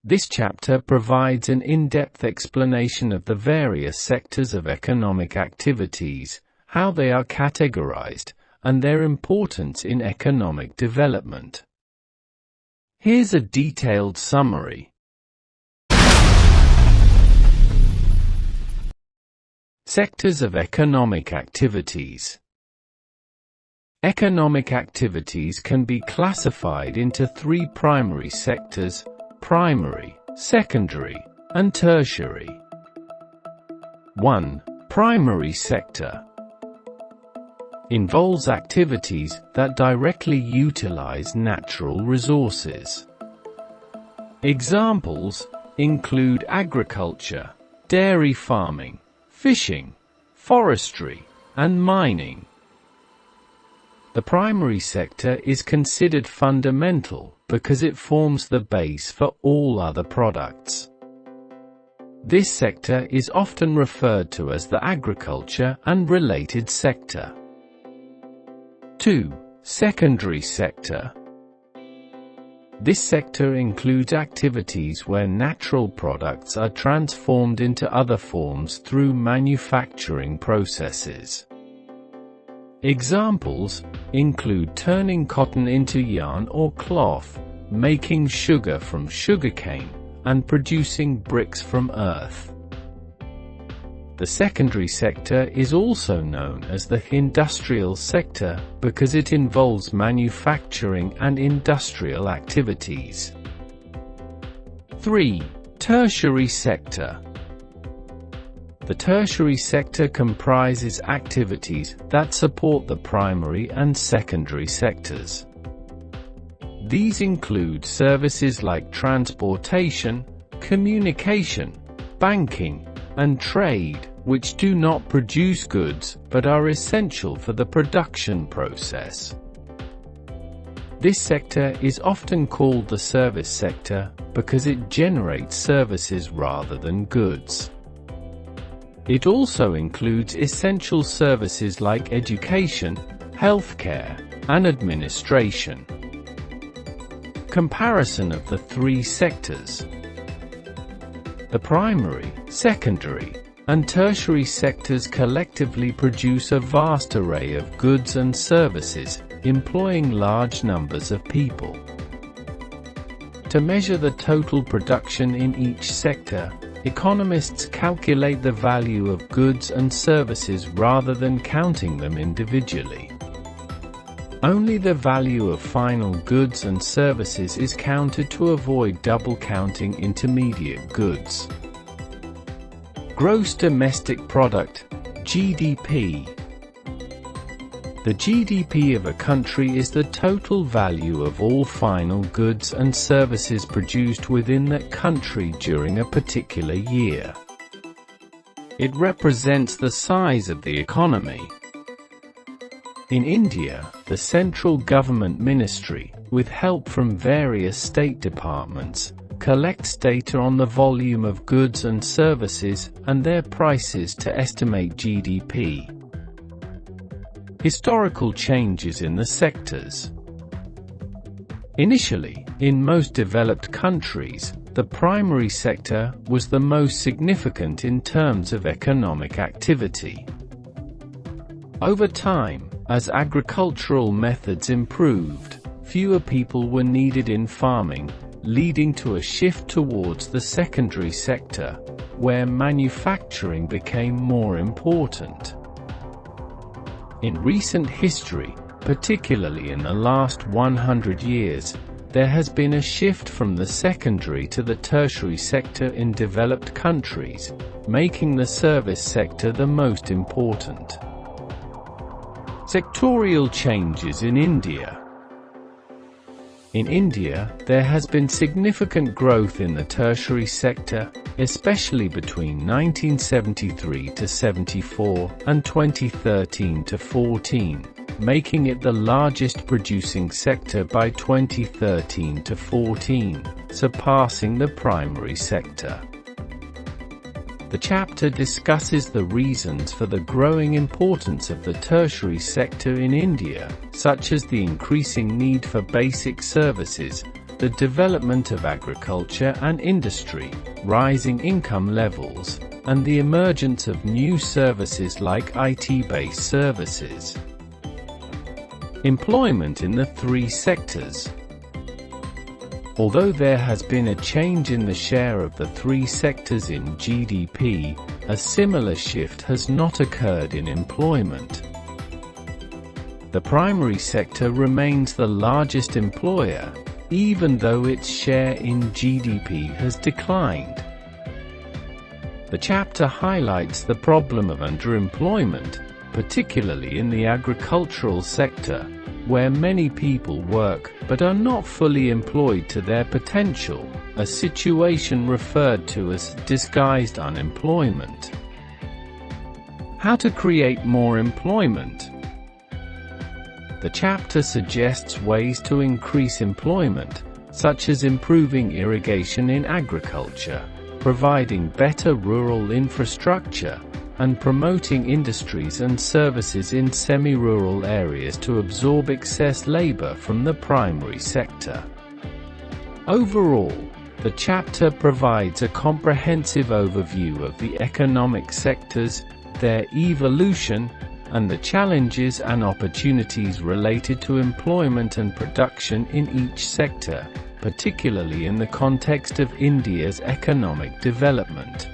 This chapter provides an in-depth explanation of the various sectors of economic activities, how they are categorized, and their importance in economic development. Here's a detailed summary. Sectors of economic activities. Economic activities can be classified into three primary sectors: primary, secondary, and tertiary. 1. Primary sector involves activities that directly utilize natural resources. Examples include agriculture, dairy farming, fishing, forestry, and mining. The primary sector is considered fundamental because it forms the base for all other products. This sector is often referred to as the agriculture and related sector. 2. Secondary sector. This sector includes activities where natural products are transformed into other forms through manufacturing processes. Examples include turning cotton into yarn or cloth, making sugar from sugarcane, and producing bricks from earth. The secondary sector is also known as the industrial sector because it involves manufacturing and industrial activities. 3. Tertiary sector. The tertiary sector comprises activities that support the primary and secondary sectors. These include services like transportation, communication, banking, and trade, which do not produce goods but are essential for the production process. This sector is often called the service sector because it generates services rather than goods. It also includes essential services like education, healthcare, and administration. Comparison of the three sectors. The primary, secondary, and tertiary sectors collectively produce a vast array of goods and services, employing large numbers of people. To measure the total production in each sector, economists calculate the value of goods and services rather than counting them individually. Only the value of final goods and services is counted to avoid double counting intermediate goods. Gross domestic product, GDP. The GDP of a country is the total value of all final goods and services produced within that country during a particular year. It represents the size of the economy. In India, the central government ministry, with help from various state departments, collects data on the volume of goods and services and their prices to estimate GDP. Historical changes in the sectors. Initially, in most developed countries, the primary sector was the most significant in terms of economic activity. Over time, as agricultural methods improved, fewer people were needed in farming, leading to a shift towards the secondary sector, where manufacturing became more important. In recent history, particularly in the last 100 years, there has been a shift from the secondary to the tertiary sector in developed countries, making the service sector the most important. Sectorial changes in India. In India, there has been significant growth in the tertiary sector, especially between 1973 to 74 and 2013 to 14, making it the largest producing sector by 2013 to 14, surpassing the primary sector. The chapter discusses the reasons for the growing importance of the tertiary sector in India, such as the increasing need for basic services, the development of agriculture and industry, rising income levels, and the emergence of new services like IT-based services. Employment in the three sectors. Although there has been a change in the share of the three sectors in GDP, a similar shift has not occurred in employment. The primary sector remains the largest employer, even though its share in GDP has declined. The chapter highlights the problem of underemployment, particularly in the agricultural sector, where many people work but are not fully employed to their potential, a situation referred to as disguised unemployment. How to create more employment. The chapter suggests ways to increase employment, such as improving irrigation in agriculture, providing better rural infrastructure, and promoting industries and services in semi-rural areas to absorb excess labor from the primary sector. Overall, the chapter provides a comprehensive overview of the economic sectors, their evolution, and the challenges and opportunities related to employment and production in each sector, particularly in the context of India's economic development.